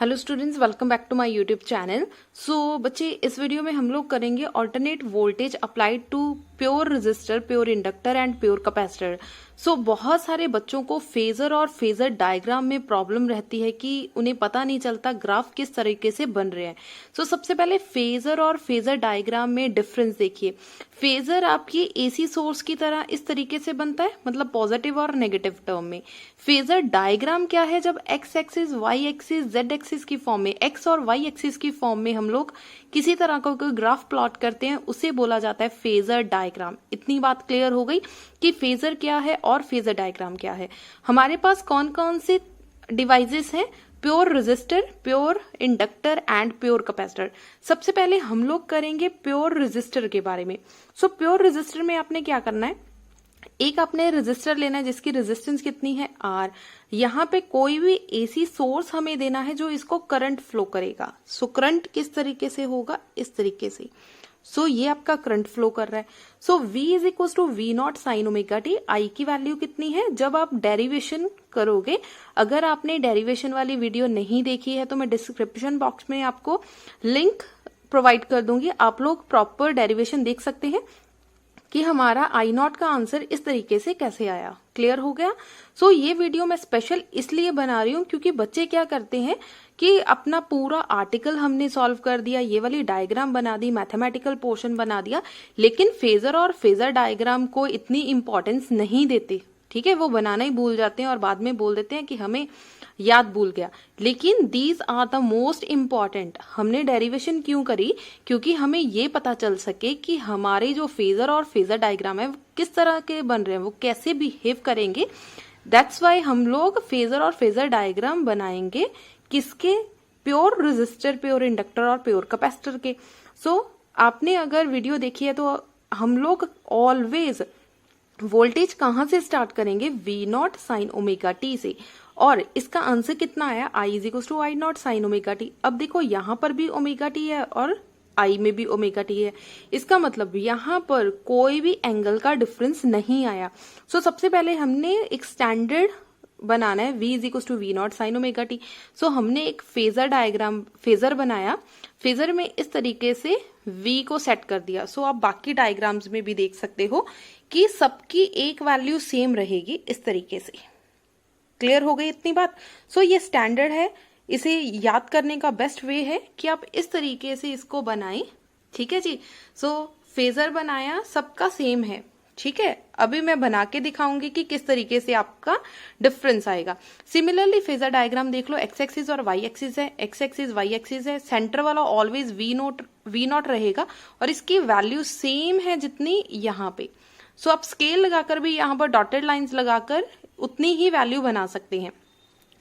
Hello students, welcome back to my YouTube channel. So बच्चे, इस video में हम लोग करेंगे alternate voltage applied to pure resistor, pure inductor and pure capacitor. So बहुत सारे बच्चों को फेजर और फेजर डायग्राम में प्रॉब्लम रहती है कि उन्हें पता नहीं चलता ग्राफ किस तरीके से बन रहे हैं। सो सबसे पहले फेजर और फेजर डायग्राम में डिफरेंस देखिए। फेजर आपकी एसी सोर्स की तरह इस तरीके से बनता है, मतलब पॉजिटिव और नेगेटिव टर्म में। फेजर डायग्राम क्या है? जब x axis, y axis, z axis की फॉर्म में, एक्स और वाई एक्सिस की फॉर्म में हम लोग किसी तरह का कोई ग्राफ प्लॉट करते हैं, उसे बोला जाता है फेजर डायग्राम। इतनी बात क्लियर हो गई कि फेजर क्या है और फेजर डायग्राम क्या है। हमारे पास कौन कौन से डिवाइसेस हैं? Pure resistor, pure inductor and pure capacitor. सबसे पहले हम लोग करेंगे प्योर रेजिस्टर के बारे में। सो प्योर रेजिस्टर में आपने क्या करना है, एक आपने रेजिस्टर लेना है जिसकी रेजिस्टेंस कितनी है, आर। यहाँ पे कोई भी एसी सोर्स हमें देना है जो इसको करंट फ्लो करेगा। सो करंट किस तरीके से होगा? इस तरीके से। सो ये आपका करंट फ्लो कर रहा है। So V is equal to V naught sine omega t. I की वैल्यू कितनी है? जब आप डेरिवेशन करोगे, अगर आपने डेरिवेशन वाली वीडियो नहीं देखी है तो मैं डिस्क्रिप्शन बॉक्स में आपको लिंक प्रोवाइड कर दूंगी, आप लोग प्रॉपर डेरिवेशन देख सकते हैं कि हमारा आई नॉट का आंसर इस तरीके से कैसे आया। क्लियर हो गया? सो ये वीडियो मैं स्पेशल इसलिए बना रही हूँ क्योंकि बच्चे क्या करते हैं कि अपना पूरा आर्टिकल हमने सॉल्व कर दिया, ये वाली डायग्राम बना दी, मैथमेटिकल पोर्शन बना दिया, लेकिन फेजर और फेजर डायग्राम को इतनी इंपॉर्टेंस नहीं देते। ठीक है, वो बनाना ही भूल जाते हैं और बाद में बोल देते हैं कि हमें याद भूल गया। लेकिन these are the most important. हमने डेरिवेशन क्यों करी? क्योंकि हमें ये पता चल सके कि हमारे जो फेजर और फेजर डायग्राम है वो किस तरह के बन रहे हैं, वो कैसे बिहेव करेंगे। दैट्स वाई हम लोग फेजर और फेजर डायग्राम बनाएंगे। किसके? प्योर रेजिस्टर, प्योर इंडक्टर और प्योर कैपेसिटर के। सो आपने अगर वीडियो देखी है तो हम लोग ऑलवेज वोल्टेज कहां से स्टार्ट करेंगे? V naught sine omega t से। और इसका आंसर कितना आया? I is equal to I not sine omega t. अब देखो यहां पर भी ओमेगा टी है और I में भी ओमेगा टी है। इसका मतलब यहां पर कोई भी एंगल का डिफरेंस नहीं आया। सो सबसे पहले हमने एक स्टैंडर्ड बनाना है, V is equal to V naught sine omega t. So हमने एक फेजर डायग्राम, फेजर बनाया। फेजर में इस तरीके से V को सेट कर दिया। सो आप बाकी डायग्राम्स में भी देख सकते हो कि सबकी एक वैल्यू सेम रहेगी इस तरीके से। क्लियर हो गई इतनी बात? सो ये स्टैंडर्ड है, इसे याद करने का बेस्ट वे है कि आप इस तरीके से इसको बनाएं। ठीक है जी। सो फेजर बनाया, सबका सेम है। ठीक है, अभी मैं बना के दिखाऊंगी कि किस तरीके से आपका डिफरेंस आएगा। सिमिलरली फेजर डायग्राम देख लो, एक्स एक्सिस और वाई एक्सिस है, एक्स एक्सिस वाई एक्सिस है, सेंटर वाला ऑलवेज वी नॉट रहेगा और इसकी वैल्यू सेम है जितनी यहाँ पे। सो आप स्केल लगाकर भी यहाँ पर डॉटेड लाइंस लगाकर उतनी ही वैल्यू बना सकते हैं।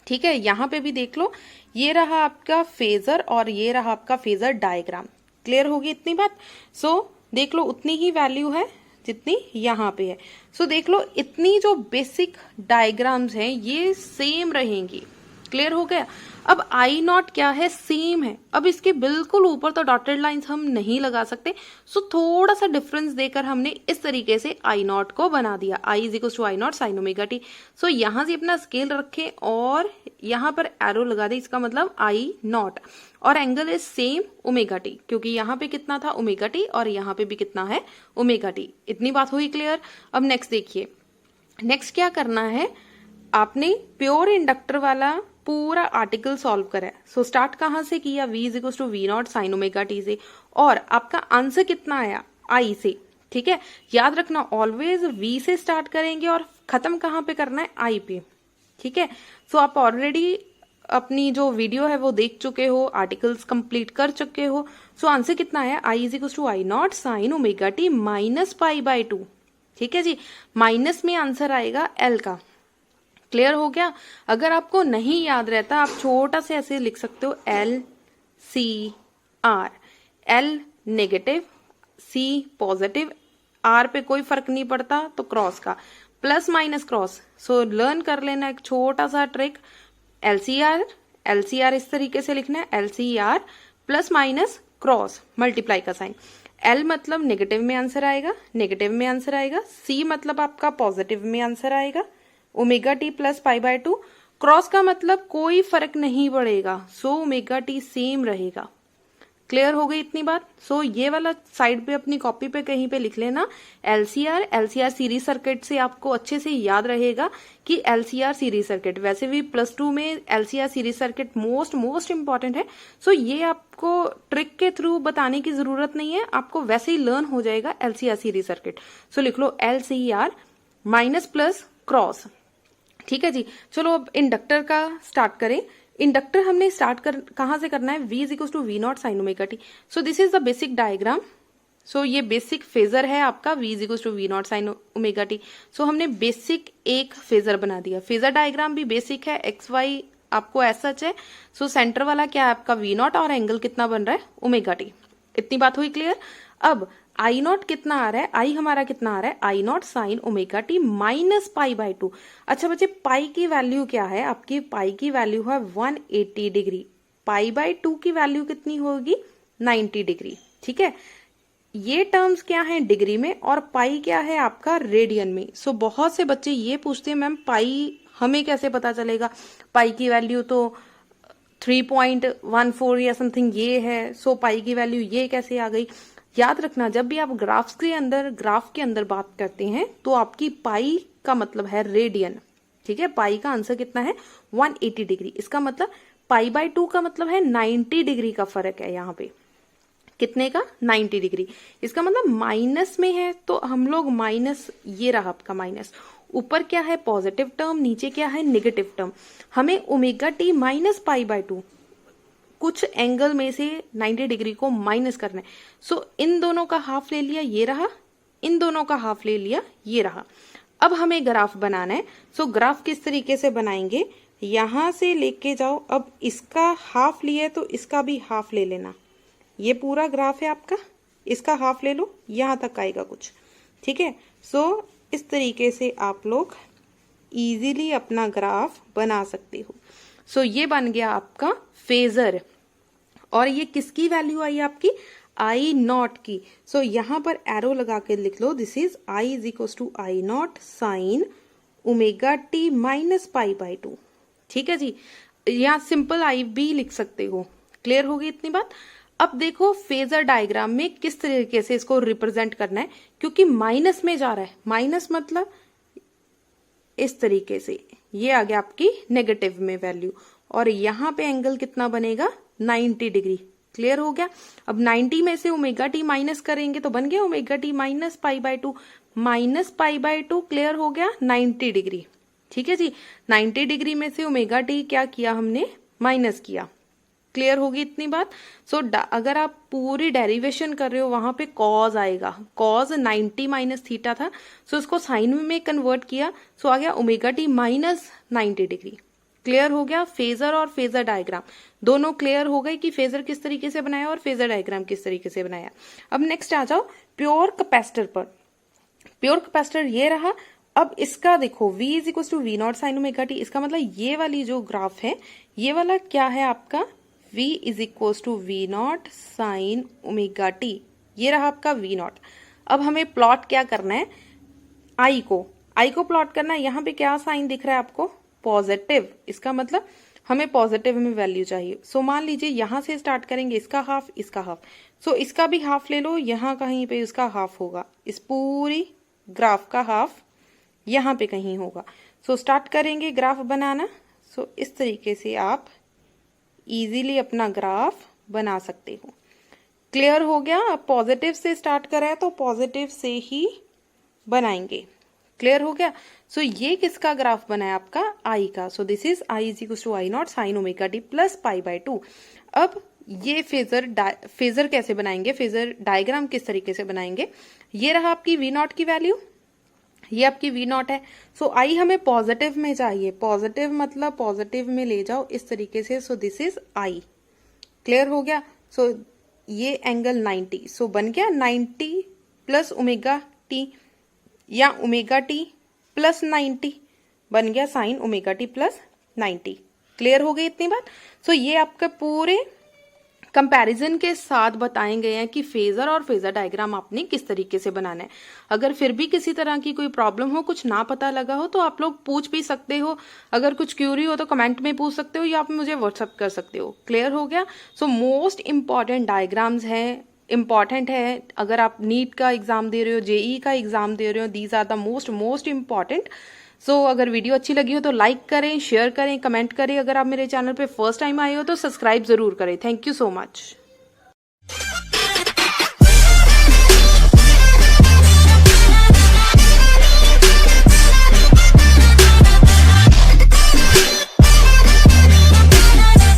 ठीक है, यहाँ पे भी देख लो, ये रहा आपका फेजर और ये रहा आपका फेजर डायग्राम। क्लियर होगी इतनी बात? सो देख लो उतनी ही वैल्यू है जितनी यहाँ पे है। सो देख लो इतनी जो बेसिक डायग्राम्स हैं ये सेम रहेंगी। क्लियर हो गया? अब आई नॉट क्या है? सेम है। अब इसके बिल्कुल ऊपर तो डॉटेड लाइंस हम नहीं लगा सकते। सो थोड़ा सा डिफरेंस देकर हमने इस तरीके से आई नॉट को बना दिया, I is equal to I not sine omega t. So यहां से अपना स्केल रखें और यहां पर एरो लगा दे, इसका मतलब आई नॉट, और angle is same omega T, क्योंकि यहाँ पे कितना था? ओमेगा टी, और यहाँ पे भी कितना है? Omega T. इतनी बात हुई क्लियर? अब नेक्स्ट देखिए, नेक्स्ट क्या करना है, आपने प्योर इंडक्टर वाला पूरा आर्टिकल सॉल्व करा है। सो स्टार्ट कहां से किया? V is equal to V naught sine omega t से, और आपका आंसर कितना आया? I से। ठीक है, याद रखना ऑलवेज V से स्टार्ट करेंगे और खत्म कहां पे करना है? I पे। ठीक है, सो आप ऑलरेडी अपनी जो वीडियो है वो देख चुके हो, आर्टिकल्स कंप्लीट कर चुके हो। सो आंसर कितना आया? I is equal to I not sine omega t minus pi by 2। ठीक है जी, माइनस में आंसर आएगा L का। क्लियर हो गया? अगर आपको नहीं याद रहता आप छोटा से ऐसे लिख सकते हो, L C R। L negative, C positive, R पे कोई फर्क नहीं पड़ता तो क्रॉस का, plus minus cross. So learn कर लेना एक छोटा सा ट्रिक, LCR इस तरीके से लिखना है, LCR plus minus cross multiply का साइन। L मतलब नेगेटिव में आंसर आएगा, नेगेटिव में आंसर आएगा। C मतलब आपका पॉजिटिव में आंसर आएगा, omega t plus pi by 2, cross का मतलब कोई फर्क नहीं पड़ेगा, सो ओमेगा टी सेम रहेगा। क्लियर हो गई इतनी बात। सो ये वाला साइड पे अपनी कॉपी पे कहीं पे लिख लेना एलसीआर सीरीज सर्किट से आपको अच्छे से याद रहेगा कि एलसीआर सीरीज सर्किट, वैसे भी +2 में LCR series circuit most important है। सो ये आपको ट्रिक के थ्रू बताने की जरूरत नहीं है, आपको वैसे ही लर्न हो जाएगा एलसीआर सीरीज सर्किट। सो लिख लो एलसीआर माइनस प्लस क्रॉस। ठीक है जी, चलो अब इंडक्टर का स्टार्ट करें। इंडक्टर हमने स्टार्ट कहां से करना है, V is equal to V naught sine omega t. So this is the basic diagram. So ये बेसिक फेजर है आपका V is equal to V naught sine omega t. So हमने बेसिक एक फेजर बना दिया, फेजर डायग्राम भी basic है, X Y आपको ऐसा है। सो सेंटर वाला क्या है आपका V नॉट और एंगल कितना बन रहा है ओमेगा टी। इतनी बात हुई क्लियर। अब आई नॉट कितना आ रहा है, आई हमारा कितना आ रहा है, I not sine omega t minus pi by 2। अच्छा बच्चे पाई की वैल्यू क्या है आपकी, पाई की वैल्यू है 180 डिग्री, पाई बाय 2 की वैल्यू कितनी होगी 90 डिग्री। ठीक है, ये टर्म्स क्या है डिग्री में और पाई क्या है आपका रेडियन में। सो बहुत से बच्चे ये पूछते हैं मैम पाई हमें कैसे पता चलेगा, पाई की वैल्यू तो 3.14 या समथिंग ये है, सो पाई की वैल्यू ये कैसे आ गई। याद रखना जब भी आप ग्राफ के अंदर बात करते हैं तो आपकी पाई का मतलब है रेडियन। ठीक है, पाई का आंसर कितना है 180 डिग्री। इसका मतलब पाई बाय 2 का मतलब है 90 डिग्री का फर्क है यहाँ पे, कितने का 90 डिग्री। इसका मतलब माइनस में है तो हम लोग माइनस, ये रहा आपका माइनस, ऊपर क्या है पॉजिटिव टर्म, नीचे क्या है नेगेटिव टर्म। हमें omega t minus pi by 2 कुछ एंगल में से 90 डिग्री को माइनस करना है। सो इन दोनों का हाफ ले लिया, ये रहा, इन दोनों का हाफ ले लिया, ये रहा। अब हमें ग्राफ बनाना है। सो ग्राफ किस तरीके से बनाएंगे, यहां से लेके जाओ, अब इसका हाफ लिया तो इसका भी हाफ ले लेना। ये पूरा ग्राफ है आपका, इसका हाफ ले लो, यहां तक आएगा कुछ। ठीक है, सो इस तरीके से आप लोग इजीली अपना ग्राफ बना सकते हो। सो ये बन गया आपका फेजर, और ये किसकी वैल्यू आई आपकी आई नॉट की। सो यहां पर एरो लगा के लिख लो this is I is equal to I not sine omega t minus pi by 2। ठीक है जी, यहाँ सिंपल आई भी लिख सकते हो। क्लियर होगी इतनी बात। अब देखो फेजर डायग्राम में किस तरीके से इसको रिप्रेजेंट करना है, क्योंकि माइनस में जा रहा है, माइनस मतलब इस तरीके से ये आ गया आपकी नेगेटिव में वैल्यू, और यहां पे एंगल कितना बनेगा 90 डिग्री। क्लियर हो गया। अब 90 में से ओमेगा टी माइनस करेंगे तो बन गया omega t minus pi by 2, minus pi by 2 clear हो गया 90 डिग्री। ठीक है जी, 90 डिग्री में से ओमेगा टी क्या किया हमने माइनस किया। क्लियर होगी इतनी बात। सो अगर आप पूरी डेरिवेशन कर रहे हो वहां पे कॉज आएगा, कॉज 90 माइनस थीटा था, सो इसको साइन में कन्वर्ट किया, सो आ गया omega t minus 90 degree. Clear हो गया। फेजर और फेजर डायग्राम दोनों क्लियर हो गए कि फेजर किस तरीके से बनाया और फेजर डायग्राम किस तरीके से बनाया। अब नेक्स्ट आ जाओ प्योर कैपेसिटर पर। प्योर कैपेसिटर ये रहा। अब इसका देखो V is equal to V naught sine omega t, इसका मतलब ये वाली जो ग्राफ है ये वाला क्या है आपका V is equal to V naught sine omega t, ये रहा आपका V नॉट। अब हमें प्लॉट क्या करना है, I को प्लॉट करना है। यहाँ पे क्या साइन दिख रहा है आपको पॉजिटिव, इसका मतलब हमें पॉजिटिव में वैल्यू चाहिए। सो मान लीजिए यहां से स्टार्ट करेंगे, इसका हाफ इसका हाफ, सो इसका भी हाफ ले लो, यहाँ कहीं पे इसका हाफ होगा, इस पूरी ग्राफ का हाफ यहाँ पे कहीं होगा। सो स्टार्ट करेंगे ग्राफ बनाना। सो इस तरीके से आप इजीली अपना ग्राफ बना सकते हो। क्लियर हो गया। अब पॉजिटिव से स्टार्ट करा है तो पॉजिटिव से ही बनाएंगे। क्लियर हो गया। सो ये किसका ग्राफ बना है आपका आई का। So this is I is equal to I not sine omega t plus pi by 2। अब ये फेजर कैसे बनाएंगे, फेजर डायग्राम किस तरीके से बनाएंगे। ये रहा आपकी वी नॉट की वैल्यू, ये आपकी वी नॉट है। सो आई हमें पॉजिटिव में चाहिए, पॉजिटिव मतलब पॉजिटिव में ले जाओ इस तरीके से। सो दिस इज आई। क्लियर हो गया। सो ये एंगल 90, सो बन गया 90 प्लस ओमेगा टी या ओमेगा टी प्लस 90 बन गया sign omega t plus 90। Clear हो गई इतनी बात। सो ये आपका पूरे कंपैरिजन के साथ बताए गए हैं कि फेजर और फेजर डायग्राम आपने किस तरीके से बनाना है। अगर फिर भी किसी तरह की कोई प्रॉब्लम हो, कुछ ना पता लगा हो, तो आप लोग पूछ भी सकते हो। अगर कुछ क्यूरी हो तो कमेंट में पूछ सकते हो या आप मुझे व्हाट्सअप कर सकते हो। क्लियर हो गया? सो मोस्ट इंपॉर्टेंट डायग्राम्स हैं, इंपॉर्टेंट है। अगर आप नीट का एग्जाम दे रहे हो, जेई का एग्जाम दे रहे हो, these are the most important. So अगर वीडियो अच्छी लगी हो तो लाइक करें, शेयर करें, कमेंट करें। अगर आप मेरे चैनल पे फर्स्ट टाइम आए हो तो सब्सक्राइब जरूर करें। Thank you so much.